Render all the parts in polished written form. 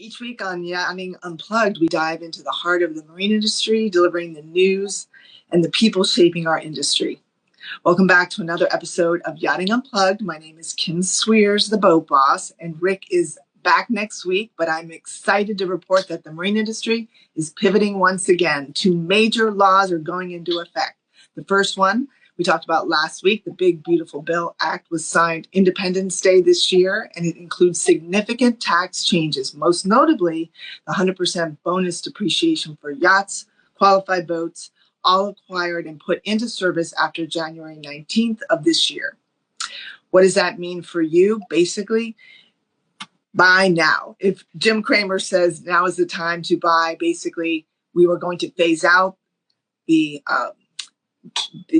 Each week on Yachting Unplugged, we dive into the heart of the marine industry, delivering the news and the people shaping our industry. Welcome back to another episode of Yachting Unplugged. My name is Kim Sweers, the boat boss, and Rick is back next week, but I'm excited to report that the marine industry is pivoting once again. Two major laws are going into effect. The first one we talked about last week, the Big Beautiful Bill Act, was signed Independence Day this year, and it includes significant tax changes, most notably the 100% bonus depreciation for yachts, qualified boats, all acquired and put into service after January 19th of this year. What does that mean for you? Basically, buy now. If Jim Cramer says now is the time to buy, basically, we were going to phase out the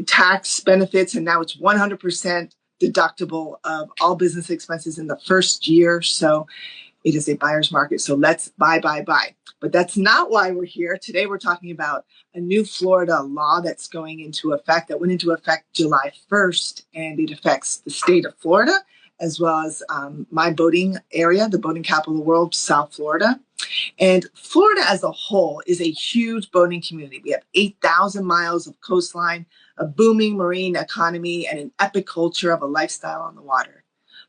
tax benefits, and now it's 100% deductible of all business expenses in the first year. So it is a buyer's market. So let's buy. But that's not why we're here. Today we're talking about a new Florida law that's going into effect, that went into effect July 1st, and it affects the state of Florida, as well as my boating area, the boating capital of the world, South Florida. And Florida as a whole is a huge boating community. We have 8,000 miles of coastline, a booming marine economy, and an epic culture of a lifestyle on the water.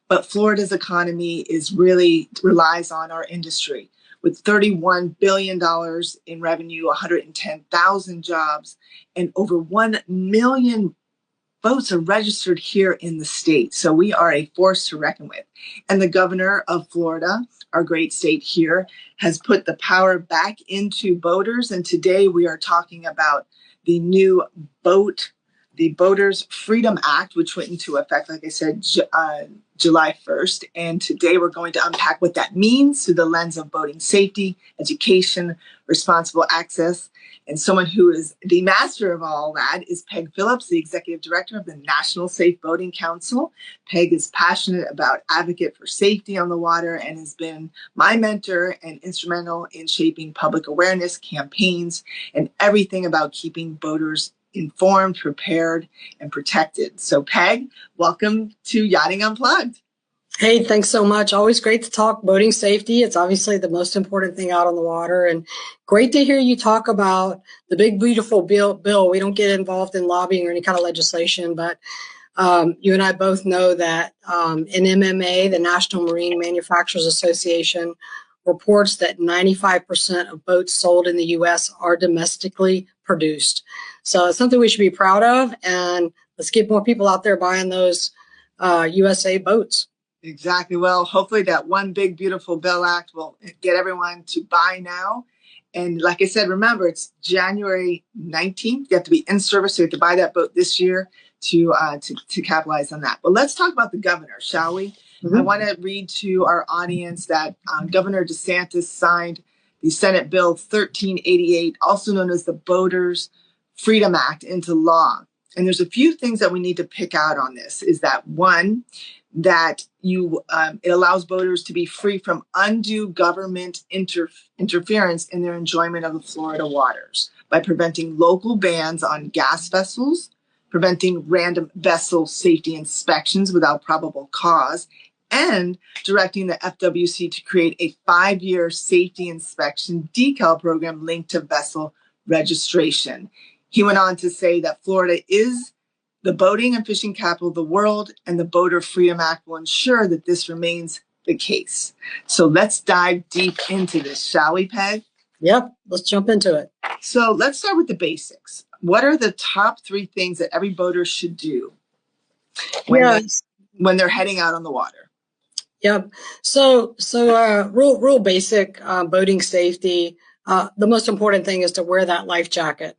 But Florida's economy relies on our industry, with $31 billion in revenue, 110,000 jobs, and over 1 million boats are registered here in the state. So we are a force to reckon with. And the governor of Florida, our great state here, has put the power back into boaters. And today we are talking about the new Boaters Freedom Act, which went into effect, like I said, July 1st. And today we're going to unpack what that means through the lens of boating safety, education, responsible access. And someone who is the master of all that is Peg Phillips, the executive director of the National Safe Boating Council. Peg is passionate about advocate for safety on the water and has been my mentor and instrumental in shaping public awareness campaigns and everything about keeping boaters informed, prepared, and protected. So Peg, welcome to Yachting Unplugged. Hey, thanks so much. Always great to talk boating safety. It's obviously the most important thing out on the water, and great to hear you talk about the Big Beautiful Bill. We don't get involved in lobbying or any kind of legislation, but you and I both know that in MMA, the National Marine Manufacturers Association, reports that 95% of boats sold in the U.S. are domestically produced. So it's something we should be proud of, and let's get more people out there buying those USA boats. Exactly. Well, hopefully that one Big Beautiful Bill Act will get everyone to buy now. And like I said, remember, it's January 19th. You have to be in service, so you have to buy that boat this year to capitalize on that. But let's talk about the governor, shall we? Mm-hmm. I want to read to our audience that Governor DeSantis signed the Senate Bill 1388, also known as the Boaters Freedom Act, into law. And there's a few things that we need to pick out on this. Is that one, that it allows boaters to be free from undue government interference in their enjoyment of the Florida waters by preventing local bans on gas vessels, preventing random vessel safety inspections without probable cause, and directing the FWC to create a 5-year safety inspection decal program linked to vessel registration. He went on to say that Florida is the boating and fishing capital of the world, and the Boater Freedom Act will ensure that this remains the case. So let's dive deep into this, shall we, Peg? Yep, let's jump into it. So let's start with the basics. What are the top 3 things that every boater should do when they're heading out on the water? Yep. So real basic boating safety. The most important thing is to wear that life jacket.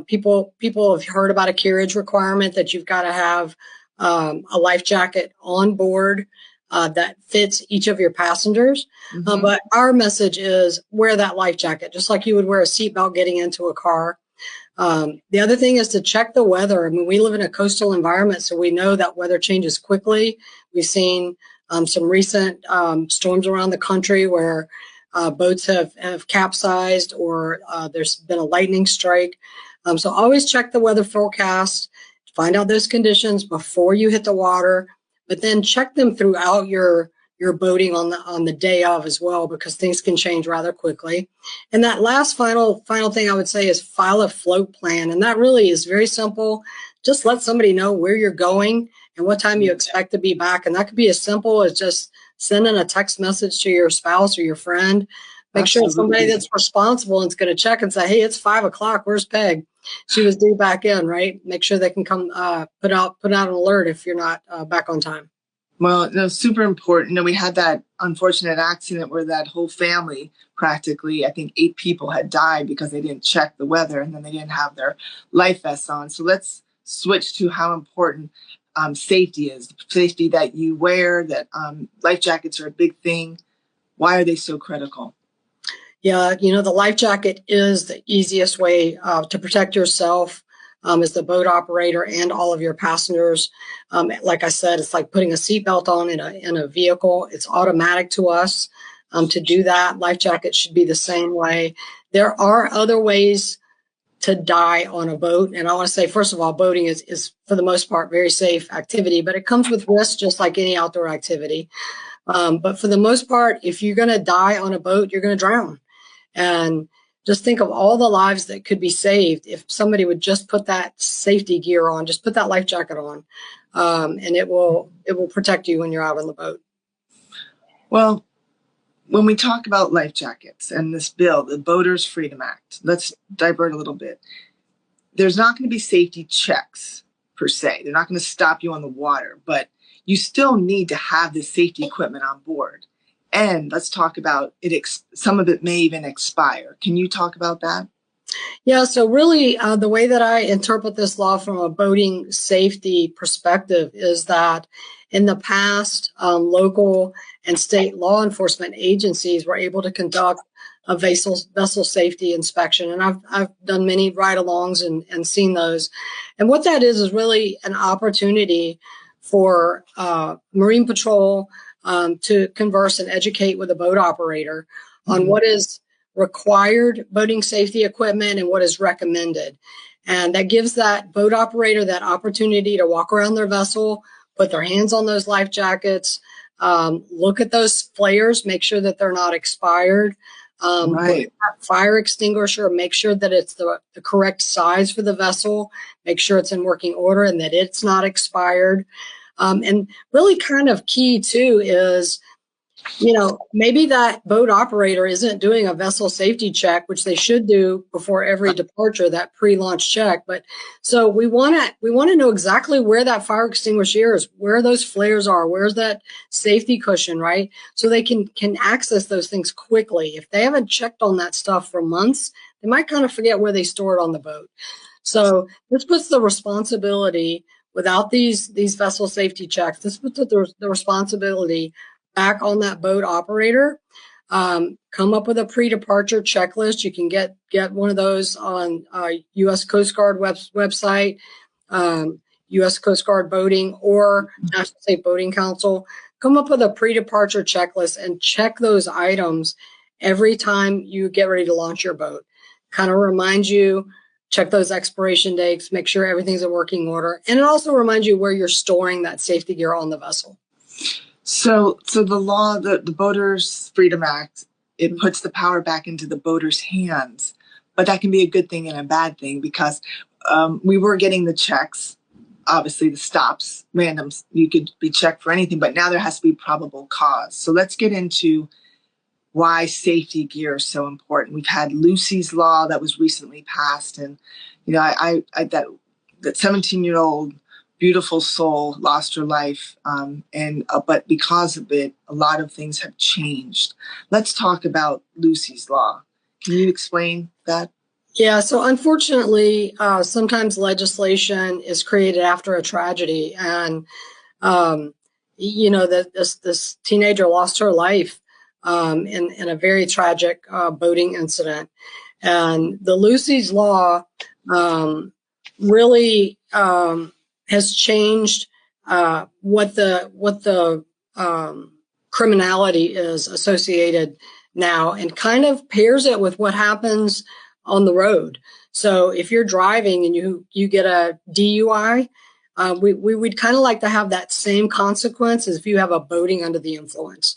People have heard about a carriage requirement that you've got to have a life jacket on board that fits each of your passengers. Mm-hmm. But our message is wear that life jacket, just like you would wear a seatbelt getting into a car. The other thing is to check the weather. I mean, we live in a coastal environment, so we know that weather changes quickly. We've seen some recent storms around the country where boats have capsized or there's been a lightning strike. So always check the weather forecast, find out those conditions before you hit the water, but then check them throughout your you're boating on the day of as well, because things can change rather quickly. And that last final thing I would say is file a float plan. And that really is very simple. Just let somebody know where you're going and what time you expect to be back. And that could be as simple as just sending a text message to your spouse or your friend. Make sure it's somebody that's responsible and is going to check and say, hey, it's 5 o'clock. Where's Peg? She was due back in, right? Make sure they can come put out an alert if you're not back on time. Well, no, super important. We had that unfortunate accident where that whole family, practically, I think 8 people had died because they didn't check the weather and then they didn't have their life vests on. So let's switch to how important safety is. The safety that you wear, that life jackets are a big thing. Why are they so critical? Yeah, the life jacket is the easiest way to protect yourself as the boat operator and all of your passengers. Like I said, it's like putting a seatbelt on in a vehicle. It's automatic to us to do that. Life jacket should be the same way. There are other ways to die on a boat. And I want to say, first of all, boating is for the most part, very safe activity, but it comes with risks just like any outdoor activity. But for the most part, if you're going to die on a boat, you're going to drown. And just think of all the lives that could be saved if somebody would just put that safety gear on, just put that life jacket on, and it will protect you when you're out on the boat. Well, when we talk about life jackets and this bill, the Boaters Freedom Act, let's divert a little bit. There's not going to be safety checks per se. They're not going to stop you on the water, but you still need to have this safety equipment on board. And let's talk about it. Some of it may even expire. Can you talk about that? Yeah, so really the way that I interpret this law from a boating safety perspective is that in the past, local and state law enforcement agencies were able to conduct a vessel safety inspection. And I've done many ride-alongs and seen those. And what that is really an opportunity for Marine Patrol to converse and educate with a boat operator on what is required boating safety equipment and what is recommended. And that gives that boat operator that opportunity to walk around their vessel, put their hands on those life jackets, look at those flares, make sure that they're not expired. Right. Fire extinguisher, make sure that it's the correct size for the vessel, make sure it's in working order and that it's not expired. And really kind of key too is, maybe that boat operator isn't doing a vessel safety check, which they should do before every departure, that pre-launch check. But so we want to know exactly where that fire extinguisher is, where those flares are, where's that safety cushion, right? So they can access those things quickly. If they haven't checked on that stuff for months, they might kind of forget where they store it on the boat. So this puts the responsibility, without these vessel safety checks, this puts the responsibility back on that boat operator. Come up with a pre-departure checklist. You can get one of those on U.S. Coast Guard website, U.S. Coast Guard Boating, or National Safe Boating Council. Come up with a pre-departure checklist and check those items every time you get ready to launch your boat. Kind of reminds you, check those expiration dates, make sure everything's in working order. And it also reminds you where you're storing that safety gear on the vessel. So the law, the Boaters Freedom Act, it puts the power back into the boaters' hands. But that can be a good thing and a bad thing because we were getting the checks, obviously the stops, randoms. You could be checked for anything, but now there has to be probable cause. So let's get into why safety gear is so important. We've had Lucy's Law that was recently passed, and I that 17-year-old beautiful soul lost her life, but because of it, a lot of things have changed. Let's talk about Lucy's Law. Can you explain that? Yeah, so unfortunately, sometimes legislation is created after a tragedy, and this teenager lost her life in a very tragic boating incident, and the Lucy's Law really has changed what the criminality is associated now, and kind of pairs it with what happens on the road. So if you're driving and you get a DUI, we'd kind of like to have that same consequence as if you have a boating under the influence.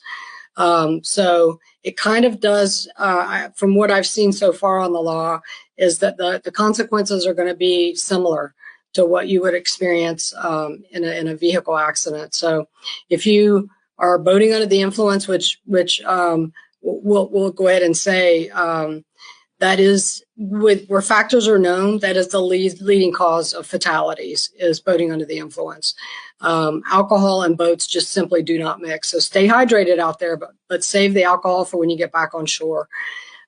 So it kind of does, from what I've seen so far on the law, is that the consequences are going to be similar to what you would experience in a vehicle accident. So if you are boating under the influence, which we'll go ahead and say that is, where factors are known, that is the leading cause of fatalities, is boating under the influence. Alcohol and boats just simply do not mix. So stay hydrated out there, but save the alcohol for when you get back on shore.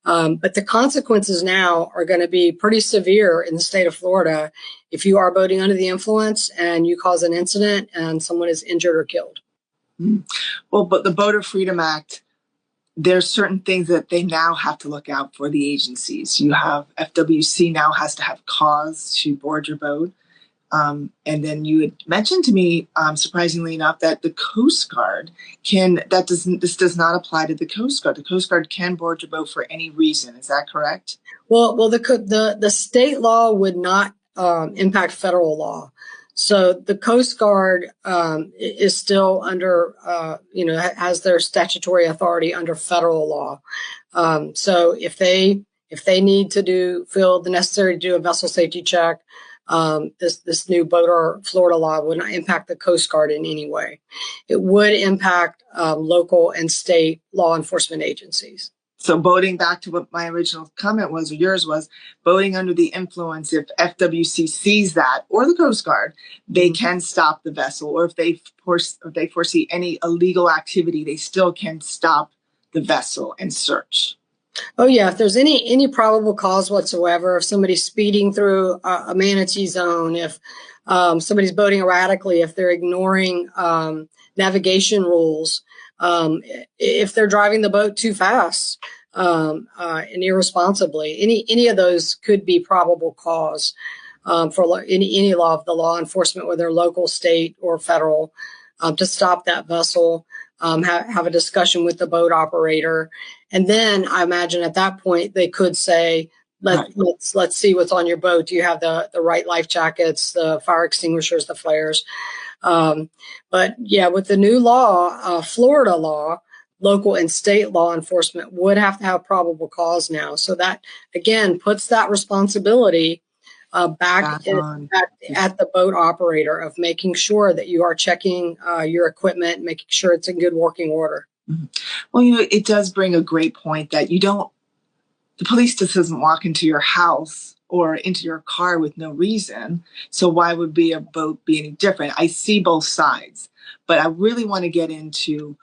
But the consequences now are going to be pretty severe in the state of Florida if you are boating under the influence and you cause an incident and someone is injured or killed. Well, but the Boater Freedom Act, there's certain things that they now have to look out for, the agencies. You have FWC now has to have cause to board your boat. And then you had mentioned to me, surprisingly enough, that the Coast Guard this does not apply to the Coast Guard. The Coast Guard can board your boat for any reason. Is that correct? Well, the state law would not impact federal law. So the Coast Guard is still under, has their statutory authority under federal law. So if they need to feel the necessary to do a vessel safety check, this new Boater Florida law would not impact the Coast Guard in any way. It would impact local and state law enforcement agencies. So boating, back to what my original comment was, or yours was, boating under the influence, if FWC sees that, or the Coast Guard, they can stop the vessel. Or if they foresee any illegal activity, they still can stop the vessel and search. Oh yeah, if there's any probable cause whatsoever, if somebody's speeding through a manatee zone, if somebody's boating erratically, if they're ignoring navigation rules, if they're driving the boat too fast and irresponsibly, any of those could be probable cause for any law of the law enforcement, whether local, state, or federal, to stop that vessel, have a discussion with the boat operator. And then I imagine at that point they could say, let's see what's on your boat. Do you have the right life jackets, the fire extinguishers, the flares? But yeah, with the new law, Florida law, local and state law enforcement would have to have probable cause now. So that, again, puts that responsibility back at the boat operator of making sure that you are checking your equipment, making sure it's in good working order. Mm-hmm. Well, it does bring a great point that the police just doesn't walk into your house or into your car with no reason. So why would a boat be any different? I see both sides, but I really want to get into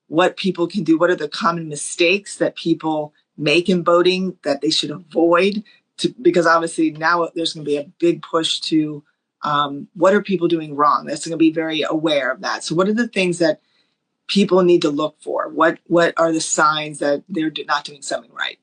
what people can do. What are the common mistakes that people make in boating that they should avoid? Because obviously now there's going to be a big push to what are people doing wrong? That's going to be very aware of that. So what are the things that people need to look for? What are the signs that they're not doing something right?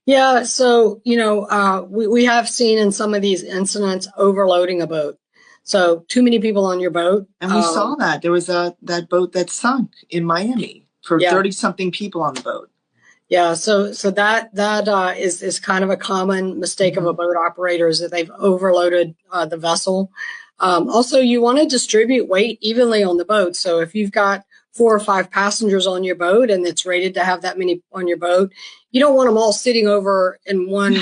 Yeah, so, we have seen in some of these incidents overloading a boat. So too many people on your boat. And we saw that. There was that boat that sunk in Miami for 30-something people on the boat. Yeah, so that is kind of a common mistake of a boat operator, is that they've overloaded the vessel. Also, you want to distribute weight evenly on the boat. So if you've got 4 or 5 passengers on your boat and it's rated to have that many on your boat, you don't want them all sitting over in one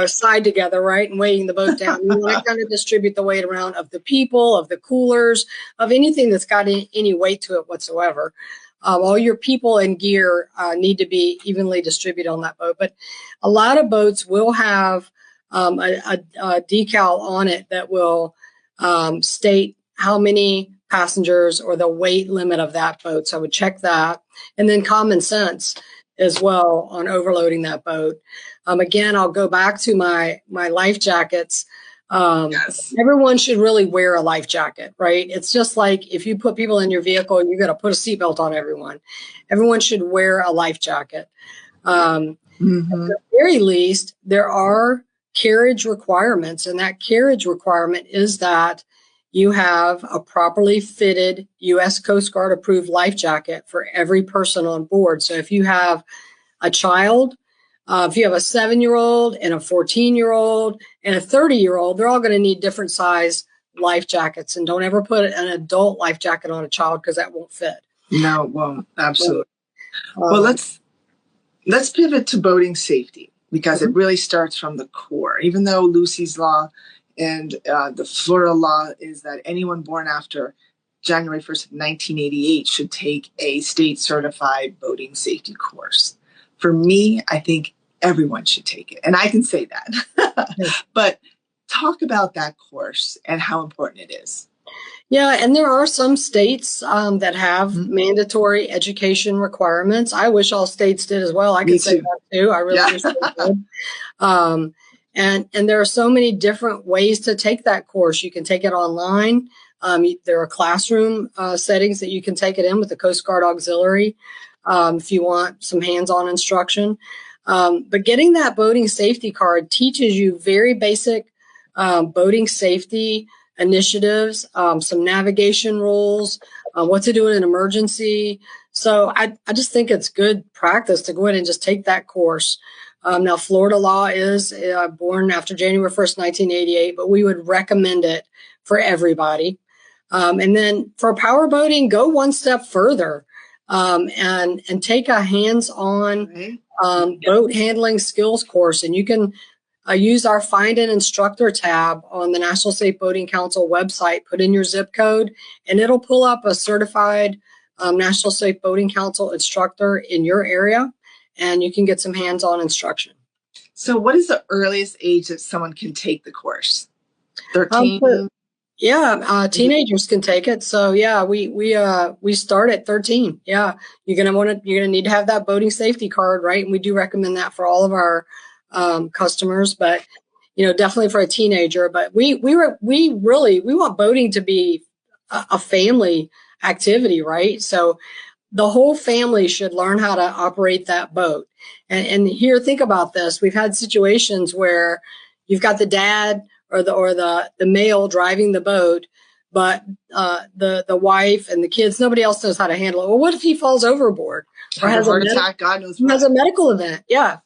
side together, right, and weighing the boat down. You want to kind of distribute the weight around of the people, of the coolers, of anything that's got any weight to it whatsoever. All your people and gear need to be evenly distributed on that boat. But a lot of boats will have a decal on it that will state how many passengers or the weight limit of that boat. So I would check that. And then common sense as well on overloading that boat. Again, I'll go back to my life jackets. Everyone should really wear a life jacket, right? It's just like if you put people in your vehicle, you're going to put a seatbelt on everyone. Everyone should wear a life jacket. At the very least, there are carriage requirements, and that carriage requirement is that you have a properly fitted U.S. Coast Guard approved life jacket for every person on board. So if you have a child, if you have a 7-year-old and a 14-year-old and a 30-year-old, they're all going to need different size life jackets, and don't ever put an adult life jacket on a child because that won't fit. No, it won't. Absolutely. So, Well, let's pivot to boating safety, because it really starts from the core. Even though Lucy's Law and the Florida law is that anyone born after January 1st of 1988 should take a state certified boating safety course. For me, I think everyone should take it. And I can say that. But talk about that course and how important it is. Yeah, and there are some states that have mandatory education requirements. I wish all states did as well. I could say that too. I really wish they did. And there are so many different ways to take that course. You can take it online. There are classroom settings that you can take it in with the Coast Guard Auxiliary if you want some hands-on instruction. But getting that boating safety card teaches you very basic boating safety initiatives, some navigation rules, what to do in an emergency. So I just think it's good practice to go in and just take that course. Now, Florida law is born after January 1st, 1988, but we would recommend it for everybody. And then for power boating, go one step further and take a hands-on boat handling skills course. And you can use our Find an Instructor tab on the National Safe Boating Council website, put in your zip code, and it'll pull up a certified National Safe Boating Council instructor in your area, and you can get some hands-on instruction. So what is the earliest age that someone can take the course? 13? Teenagers can take it. So yeah, we start at 13. Yeah, you're gonna need to have that boating safety card, right? And we do recommend that for all of our customers, but definitely for a teenager. But we want boating to be a family activity, right? So the whole family should learn how to operate that boat. And here, think about this. We've had situations where you've got the dad or the male driving the boat, but the wife and the kids, nobody else knows how to handle it. Well, what if he falls overboard or has a heart attack? God knows what. Has a medical event? Yeah.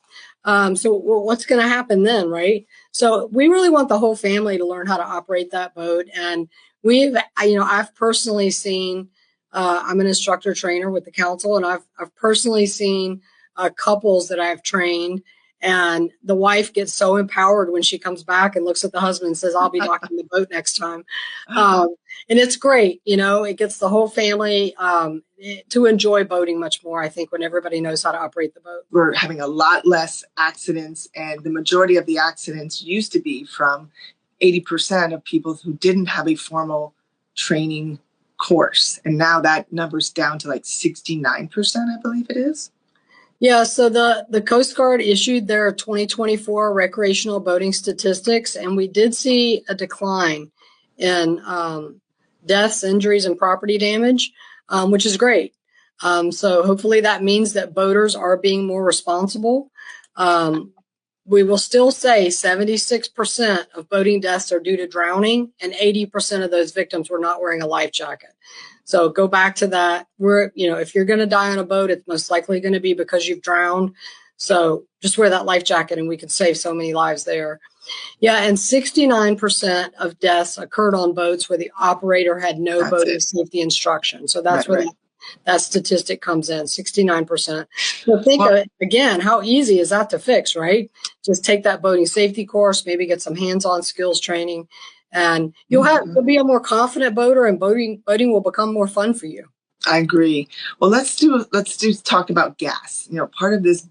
So what's going to happen then, right? So we really want the whole family to learn how to operate that boat. And I've personally seen, I'm an instructor trainer with the council, and I've personally seen couples that I've trained, and the wife gets so empowered when she comes back and looks at the husband and says, I'll be docking the boat next time. And it's great. It gets the whole family to enjoy boating much more, I think, when everybody knows how to operate the boat. We're having a lot less accidents, and the majority of the accidents used to be from 80% of people who didn't have a formal training course. And now that number's down to like 69%, I believe it is. Yeah, so the Coast Guard issued their 2024 recreational boating statistics, and we did see a decline in deaths, injuries, and property damage, which is great. So hopefully that means that boaters are being more responsible. We will still say 76% of boating deaths are due to drowning, and 80% of those victims were not wearing a life jacket. So go back to that. If you're going to die on a boat, it's most likely going to be because you've drowned. So just wear that life jacket and we can save so many lives there. Yeah, and 69% of deaths occurred on boats where the operator had no boating safety instruction. So that's where that statistic comes in, 69%. So think of it, again, how easy is that to fix, right? Just take that boating safety course, maybe get some hands-on skills training, and you'll be a more confident boater, and boating will become more fun for you. I agree. Well, let's talk about gas. Part of this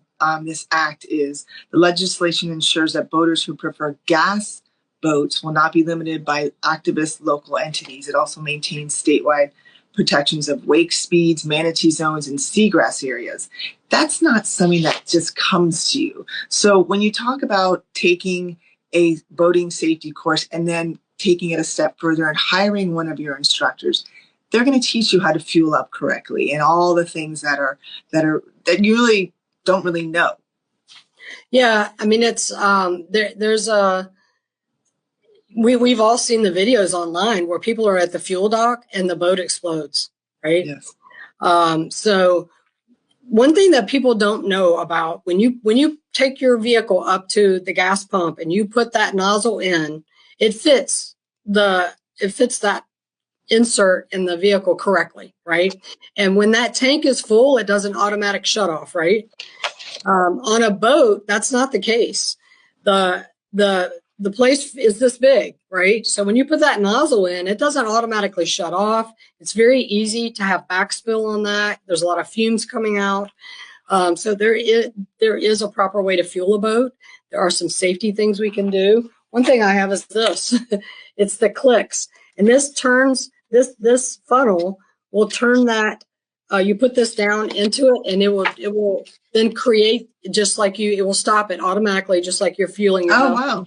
act is the legislation ensures that boaters who prefer gas boats will not be limited by activist local entities. It also maintains statewide protections of wake speeds, manatee zones, and seagrass areas. That's not something that just comes to you. So when you talk about taking a boating safety course and then taking it a step further and hiring one of your instructors, they're going to teach you how to fuel up correctly and all the things that you really don't really know. Yeah, I mean, it's we've all seen the videos online where people are at the fuel dock and the boat explodes, right? Yes. So one thing that people don't know about, when you take your vehicle up to the gas pump and you put that nozzle in, it fits the that insert in the vehicle correctly, right? And when that tank is full, it does an automatic shut off, right? On a boat, that's not the case. The place is this big, right? So when you put that nozzle in, it doesn't automatically shut off. It's very easy to have backspill on that. There's a lot of fumes coming out. So there is a proper way to fuel a boat. There are some safety things we can do. One thing I have is this. It's the clicks. And this turns, this funnel will turn that, you put this down into it, and it will then create, just like it will stop it automatically, just like you're fueling your boat. Wow.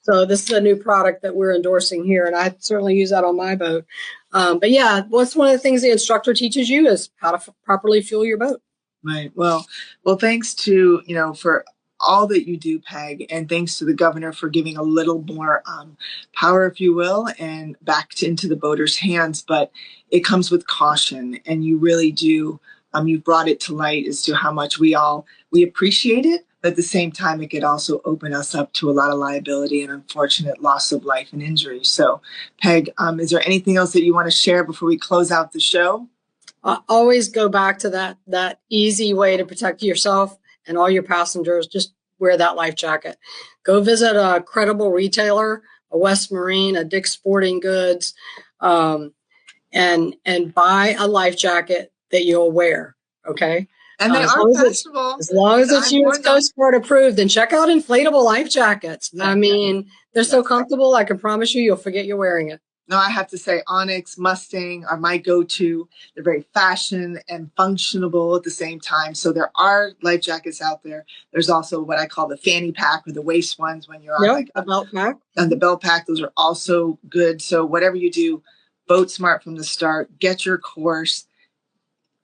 So this is a new product that we're endorsing here, and I certainly use that on my boat. But yeah, what's one of the things the instructor teaches you is how to properly fuel your boat. Right. Well, thanks to, for all that you do, Peg, and thanks to the governor for giving a little more power, if you will, and back into the boaters' hands. But it comes with caution, and you really do. You've brought it to light as to how much we appreciate it. But at the same time, it could also open us up to a lot of liability and unfortunate loss of life and injury. So, Peg, is there anything else that you want to share before we close out the show? Always go back to that easy way to protect yourself and all your passengers. Just wear that life jacket. Go visit a credible retailer, a West Marine, a Dick's Sporting Goods, and buy a life jacket that you'll wear. Okay. And they are fashionable. As long as it's US Coast Guard approved, and check out inflatable life jackets. Yeah. I mean, they're so comfortable. I can promise you'll forget you're wearing it. No, I have to say Onyx, Mustang are my go-to. They're very fashion and functional at the same time. So there are life jackets out there. There's also what I call the fanny pack or the waist ones when you're on the belt pack. And the belt pack, those are also good. So whatever you do, boat smart from the start. Get your course.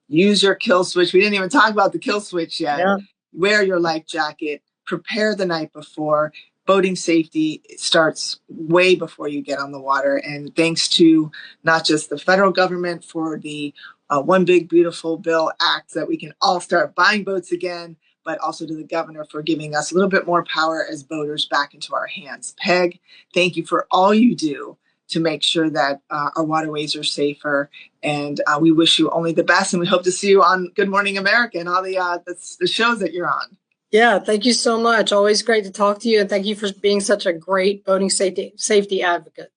Use your kill switch. We didn't even talk about the kill switch yet. Yeah. Wear your life jacket. Prepare the night before. Boating safety starts way before you get on the water. And thanks to not just the federal government for the One Big Beautiful Bill Act that we can all start buying boats again, but also to the governor for giving us a little bit more power as boaters back into our hands. Peg, thank you for all you do to make sure that our waterways are safer. And we wish you only the best. And we hope to see you on Good Morning America and all the shows that you're on. Yeah, thank you so much. Always great to talk to you. And thank you for being such a great boating safety advocate.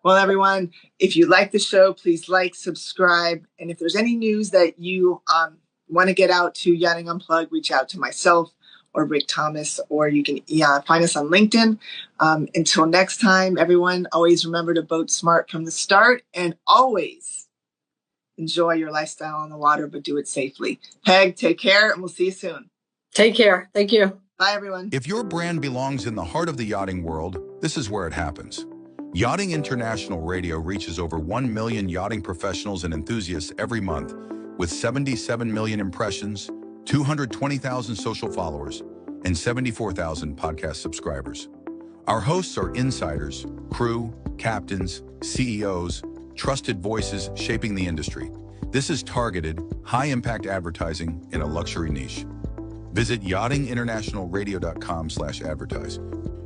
Well, everyone, if you like the show, please like, subscribe. And if there's any news that you want to get out to Yachting Unplugged, reach out to myself or Rick Thomas, or you can find us on LinkedIn. Until next time, everyone, always remember to boat smart from the start, and always enjoy your lifestyle on the water, but do it safely. Peg, take care, and we'll see you soon. Take care. Thank you. Bye, everyone. If your brand belongs in the heart of the yachting world, this is where it happens. Yachting International Radio reaches over 1 million yachting professionals and enthusiasts every month, with 77 million impressions, 220,000 social followers, and 74,000 podcast subscribers. Our hosts are insiders, crew, captains, CEOs, trusted voices shaping the industry. This is targeted, high-impact advertising in a luxury niche. Visit yachtinginternationalradio.com/advertise.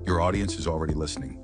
Your audience is already listening.